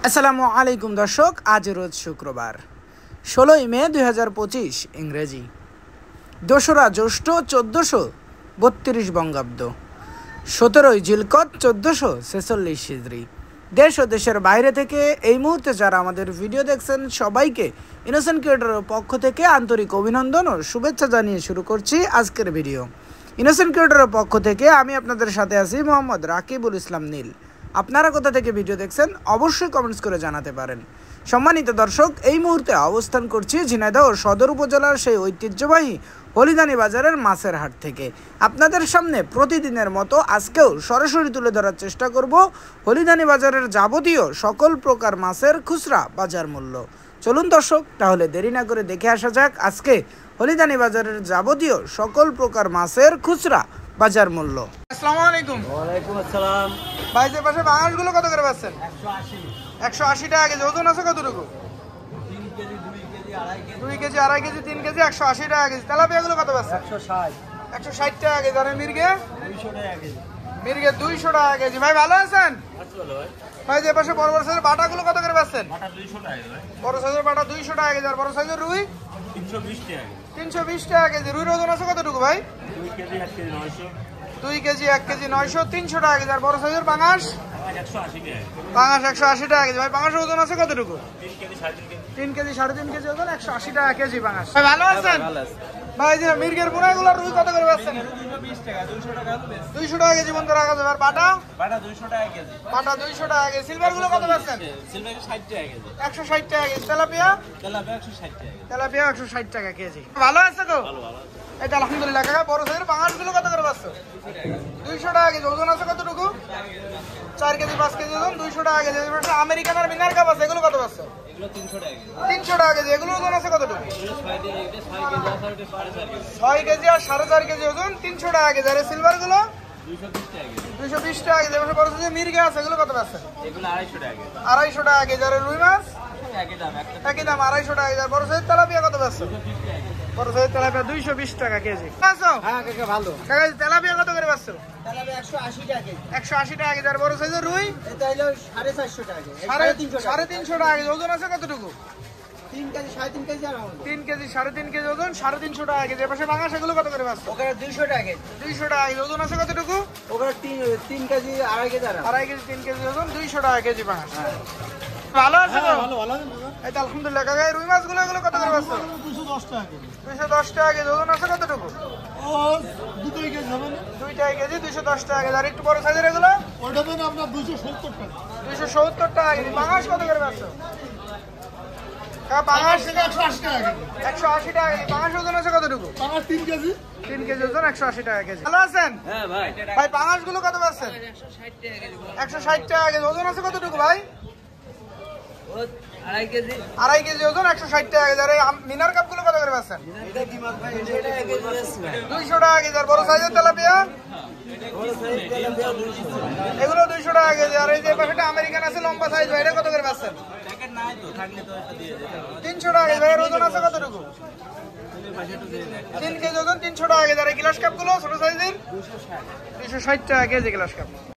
আসসালামু আলাইকুম দর্শক, আজ রোজ শুক্রবার 16ই মে 2025 ইংরেজি, 2রা জ্যৈষ্ঠ 1432 বঙ্গাব্দ, 17ই জিলকদ 1446 হিজরি। দেশ ও দেশের বাইরে থেকে এই মুহূর্তে যারা আমাদের ভিডিও দেখছেন সবাইকে ইনোসেন্ট ক্রিয়েটরের পক্ষ থেকে আন্তরিক অভিনন্দন ও শুভেচ্ছা জানিয়ে শুরু করছি আজকের ভিডিও। ইনোসেন্ট ক্রিয়েটরের পক্ষ থেকে আমি আপনাদের সাথে আছি মোহাম্মদ রাকিবুল ইসলাম নীল। আপনারা কোথা থেকে ভিডিও দেখছেন অবশ্যই কমেন্টস করে জানাতে পারেন। সম্মানিত দর্শক, এই মুহূর্তে অবস্থান করছি ঝিনাইদহ সদর উপজেলার সেই ঐতিহ্যবাহী হলিদানি বাজারের মাছের হাট থেকে। আপনাদের সামনে প্রতিদিনের মতো আজকেও সরাসরি তুলে ধরার চেষ্টা করব হলিদানি বাজারের যাবতীয় সকল প্রকার মাছের খুচরা বাজার মূল্য। চলুন দর্শক, তাহলে দেরি না করে দেখে আসা যাক আজকে হলিদানি বাজারের যাবতীয় সকল প্রকার মাছের খুচরা বাজার মূল্য। আসসালামু আলাইকুম। ওয়ালাইকুম আসসালাম। ভাই, যে পাশে বাঁশগুলো কত করে পাচ্ছেন? 180 টাকা কেজি। ওজন আছে কতটুকু? 2 কেজি, 2.5 কেজি, 3 কেজি, 180 টাকা কেজি। তেলাপিয়াগুলো কত পাচ্ছেন? 160 টাকা কেজি। আর মির্গে? 200 টাকা কেজি। মির্গে 200 টাকা কেজি। ভাই ভালো আছেন? ভাই, যে পাশে বড় বড় সাইজের বাটাগুলো কত করে পাচ্ছেন? বড় সাইজের বাটা 200 টাকা কেজি। আর বড় সাইজের রুই 320 টাকা কেজি। রুইর ওজন আছে কতটুকু ভাই? 2 কেজি 1 কেজি 900, 300 টাকা কেজি। আর বড় সাইজের পাঙাশ? পাঙাশ 180 টাকা কেজি। ভাই, পাঙাশের ওজন আছে কতটুকু? 3 কেজি 3.5 কেজি ওজন, 180 টাকা কেজি পাঙাশ। ভাই ভালো আছেন? ভাই, যে মির্গের বুনাগুলো রুই কত করে পাচ্ছেন? 200 টাকা কেজি বন্ধ রাখা যাবে। আর বাটা? বাটা 200 টাকা কেজি। বাটা 200 টাকা কেজি। সিলভার গুলো কত পাচ্ছেন? সিলভার 60 টাকা কেজি। 160 টাকা কেজি। তেলাপিয়া? তেলাপিয়া 160 টাকা। তেলাপিয়া 160 টাকা কেজি। ভালো আছে তো? এটা আলহামদুলিল্লাহ। কাকা, বড় সাইজের পাঙাশ গুলো কত করে পাচ্ছ? 200 টাকা কেজি। ওজন আছে কতটুকু? 4 কেজি 5 কেজি ওজন, 200 টাকা কেজি। আমেরিকান আর মিনার কাপ আছে, এগুলো কত পাচ্ছ? 300 টাকা কেজি। এগুলো ওজন আছে কতটুকু? 6 কেজি আর 4.5 কেজি ওজন, 300 টাকা কেজি। আর সিলভার গুলো 220 টাকা কেজি। বড় সাইজের মির্গে আছে, এগুলো কত পাচ্ছেন? 250 টাকা কেজি। আর রুই মাছ একই দাম 250 টাকা কেজি। আর বড় সাইজের তেলাপিয়া কত পাচ্ছেন? বড় সাইজের তেলাপিয়া 220 টাকা কেজি। হ্যাঁ কাকা, ভালো। কাকা, তেলাপিয়া কত করে পাচ্ছ? তেলাপিয়া 180 টাকা কেজি। 180 টাকা কেজি। আর বড় সাইজের রুই? এটা হলো 450 টাকা কেজি। 350 টাকা কেজি। ওজন আছে কতটুকু? 3 কেজি 3.5 কেজি আর 3 কেজি 3.5 কেজি ওজন, 350 টাকা কেজি। এপাশে বাঙাশ, এগুলো কত করে পাচ্ছ? ওখানে 200 টাকা কেজি। 200 টাকা কেজি। ওজন আছে কতটুকু? ওখানে 3 কেজি 2.5 কেজি আর 2.5 কেজি 3 কেজি ওজন, 200 টাকা কেজি বাঙাশ। ভালো আছে তো? ভালো। এই তো আলহামদুলিল্লাহ। কাকা, রুই মাছগুলো এগুলো কত করে পাচ্ছ? 210 টাকা কেজি। 210 টাকা কেজি। ওজন আছে কতটুকু? ও 2 কেজি হবে না? 2 কেজি 210 টাকা কেজি। আর একটু বড় সাইজের এগুলো? ওটা দেন আপনার 270 টাকা। 270 টাকা কেজি। বাঙাশ কত করে পাচ্ছ? বাঙাশ 180 টাকা কেজি। 180 টাকা কেজি। বাঙাশ ওজন আছে কতটুকু? আমার 3 কেজি। 3 কেজি ওজন, 180 টাকা কেজি। ভালো আছেন? হ্যাঁ ভাই। ভাই, পাঙাশ গুলো কত পাচ্ছেন? 160 টাকা কেজি। ওজন আছে কতটুকু ভাই? 2.5 কেজি। 2.5 কেজি ওজন, 160 টাকা কেজি। আর এই মিনার কাপ গুলো কত করে পাচ্ছেন? এটা কি মাছ ভাই? এটা 1 কেজি আছে ভাই। 200 টাকা কেজি। আর বড় সাইজের তেলাপিয়া? এগুলো 200 টাকা কেজি। আর এই যে পাশেটা আমেরিকান আছে লম্বা সাইজ, ভাই, এটা কত করে পাচ্ছেন? 300 টাকা কেজি। ভাই, ওজন আছে কতটুকু? 3 কেজি ওজন, 300 টাকা কেজি। আর এই গ্লাস কাপ গুলো ছোট সাইজের? 260 টাকা কেজি গ্লাস কাপ।